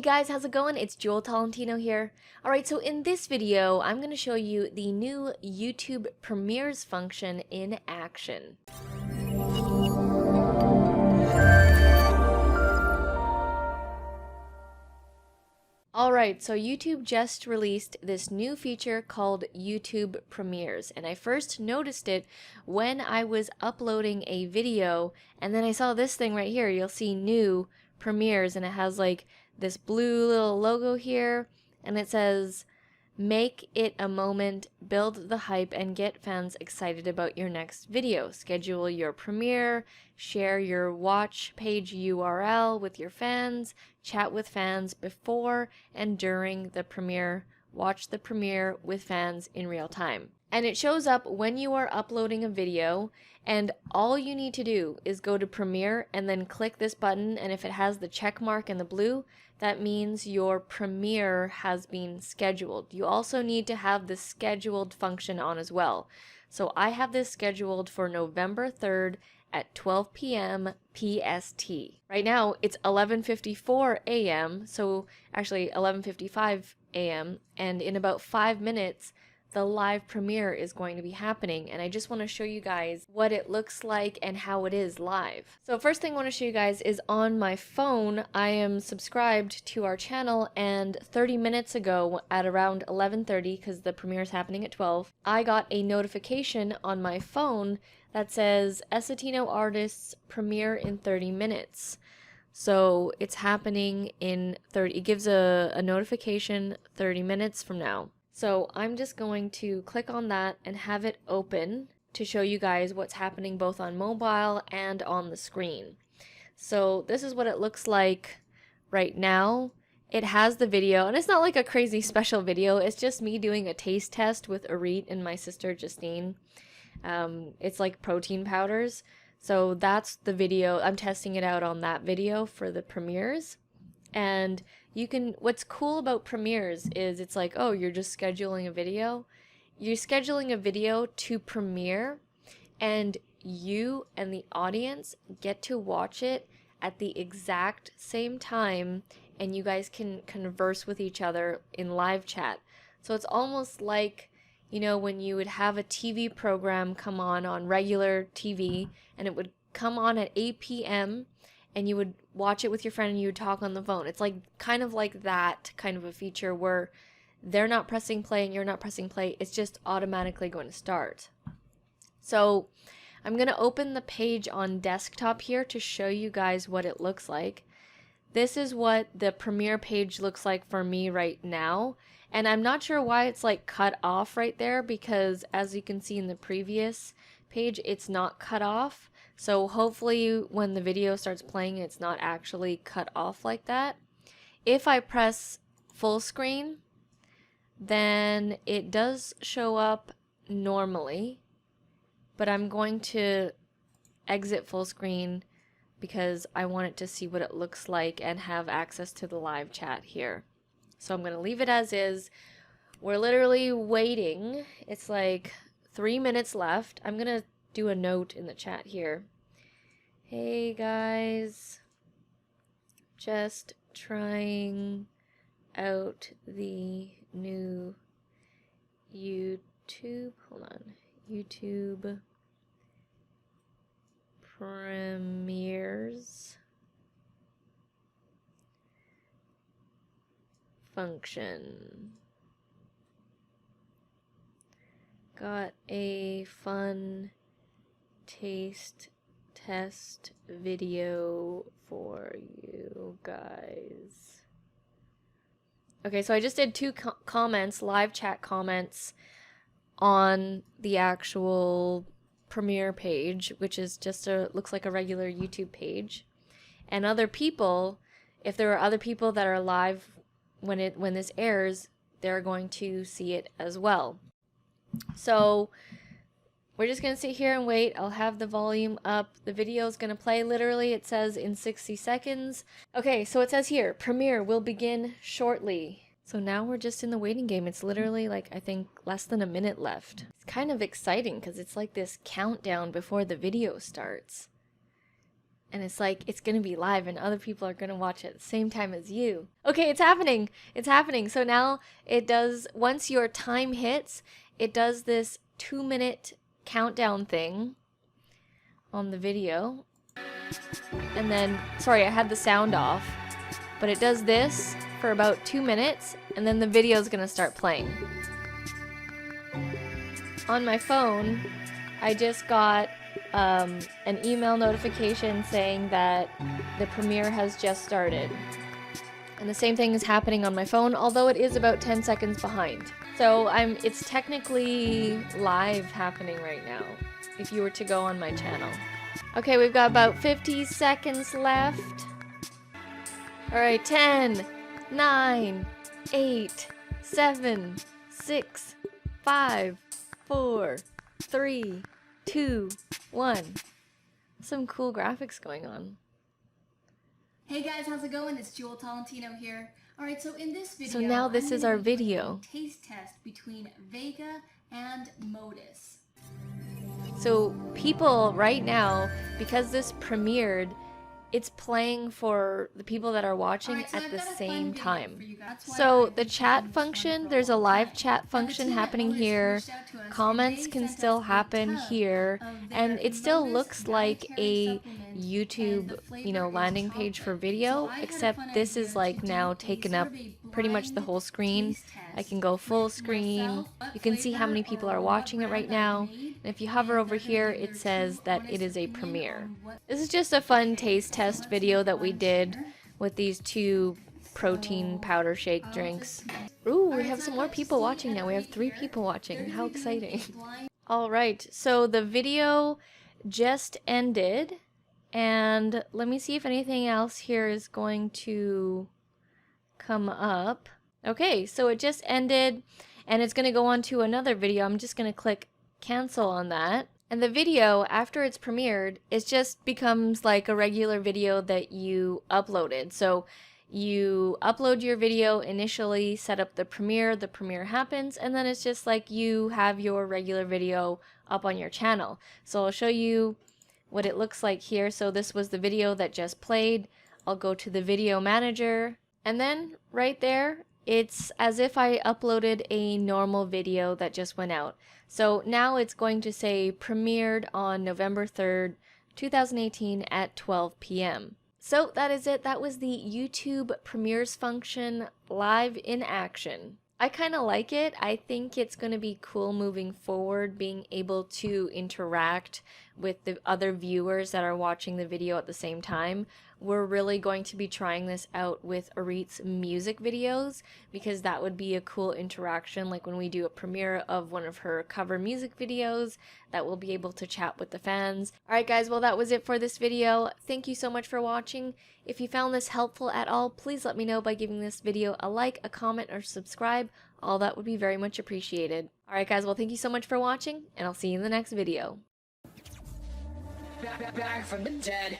guys, how's it going? It's Joel Tolentino here. Alright, so in this video, I'm going to show you the new YouTube Premieres function in action. Alright, so YouTube just released this new feature called YouTube Premieres, and I first noticed it when I was uploading a video, and then I saw this thing right here. You'll see New Premieres, and it has like this blue little logo here, and it says, "Make it a moment, build the hype, and get fans excited about your next video. Schedule your premiere, share your watch page URL with your fans, chat with fans before and during the premiere, watch the premiere with fans in real time." And it shows up when you are uploading a video, and all you need to do is go to Premiere and then click this button, and if it has the check mark in the blue, that means your premiere has been scheduled. You also need to have the scheduled function on as well. So I have this scheduled for November 3rd at 12 p.m. PST. Right now it's 11:54 a.m. so actually 11:55 a.m. and in about 5 minutes the live premiere is going to be happening, and I just want to show you guys what it looks like and how it is live. So first thing I want to show you guys is on my phone. I am subscribed to our channel, and 30 minutes ago at around 11:30, because the premiere is happening at 12, I got a notification on my phone that says Essetino Artists premiere in 30 minutes. So it's happening in 30, it gives a notification 30 minutes from now. So I'm just going to click on that and have it open to show you guys what's happening both on mobile and on the screen. So this is what it looks like right now. It has the video, and it's not like a crazy special video. It's just me doing a taste test with Arit and my sister Justine. It's like protein powders. So that's the video. I'm testing it out on that video for the premieres. And you can, what's cool about premieres is it's like, oh, you're just scheduling a video. You're scheduling a video to premiere, and you and the audience get to watch it at the exact same time, and you guys can converse with each other in live chat. So it's almost like, you know, when you would have a TV program come on regular TV, and it would come on at 8 p.m., and you would watch it with your friend and you would talk on the phone. It's like kind of like that kind of a feature where they're not pressing play and you're not pressing play. It's just automatically going to start. So I'm going to open the page on desktop here to show you guys what it looks like. This is what the premiere page looks like for me right now. And I'm not sure why it's like cut off right there, because as you can see in the previous page, it's not cut off. So hopefully when the video starts playing, it's not actually cut off like that. If I press full screen, then it does show up normally, but I'm going to exit full screen because I want it to see what it looks like and have access to the live chat here. So I'm going to leave it as is. We're literally waiting. It's like 3 minutes left. I'm going to do a note in the chat here. Hey guys, just trying out the new YouTube Premieres function. Got a fun taste test video for you guys. Okay, so I just did two comments, live chat comments on the actual premiere page, which is just looks like a regular YouTube page. And other people, if there are other people that are live when this airs, they're going to see it as well. So we're just going to sit here and wait. I'll have the volume up. The video is going to play literally, it says in 60 seconds. Okay, so it says here, premiere will begin shortly. So now we're just in the waiting game. It's literally like, I think, less than a minute left. It's kind of exciting because it's like this countdown before the video starts. and it's like it's gonna be live and other people are gonna watch it at the same time as you. Okay, it's happening. It's happening. So now it does, once your time hits, it does this 2-minute countdown thing on the video. And then, sorry, I had the sound off, but it does this for about 2 minutes, and then the video is gonna start playing. On my phone, I just got an email notification saying that the premiere has just started. And the same thing is happening on my phone, although it is about 10 seconds behind. So it's technically live happening right now, if you were to go on my channel. Okay, we've got about 50 seconds left. Alright, 10, 9, 8, 7, 6, 5, 4, 3, 2, 1. Some cool graphics going on. Hey guys, how's it going? It's Jewel Tolentino here. Alright, so in this video, so now this is our video. Taste test between Vega and Modus. So people right now, because this premiered, it's playing for the people that are watching at the same time. So the chat function, there's a live chat function happening here. Comments can still happen here, and it still looks like a YouTube, landing page for video, except this is like now taken up pretty much the whole screen. I can go full screen. You can see how many people are watching it right now. And if you hover over here, it says that it is a premiere. This is just a fun taste test video that we did with these 2 protein powder shake drinks. Ooh, we have some more people watching now. We have 3 people watching. How exciting. Alright, so the video just ended. And let me see if anything else here is going to come up. Okay, so it just ended and it's going to go on to another video. I'm just going to click cancel on that. And the video, after it's premiered, it just becomes like a regular video that you uploaded. So you upload your video initially, set up the premiere happens, and then it's just like you have your regular video up on your channel. So I'll show you what it looks like here. So this was the video that just played. I'll go to the video manager, and then right there, it's as if I uploaded a normal video that just went out. So now it's going to say premiered on November 3rd, 2018 at 12 p.m. So that is it. That was the YouTube premieres function live in action. I kind of like it. I think it's going to be cool moving forward, being able to interact with the other viewers that are watching the video at the same time. We're really going to be trying this out with Arit's music videos, because that would be a cool interaction, like when we do a premiere of one of her cover music videos, that we'll be able to chat with the fans. Alright guys, well that was it for this video. Thank you so much for watching. If you found this helpful at all, please let me know by giving this video a like, a comment, or subscribe. All that would be very much appreciated. Alright guys, well thank you so much for watching, and I'll see you in the next video. Back from the dead.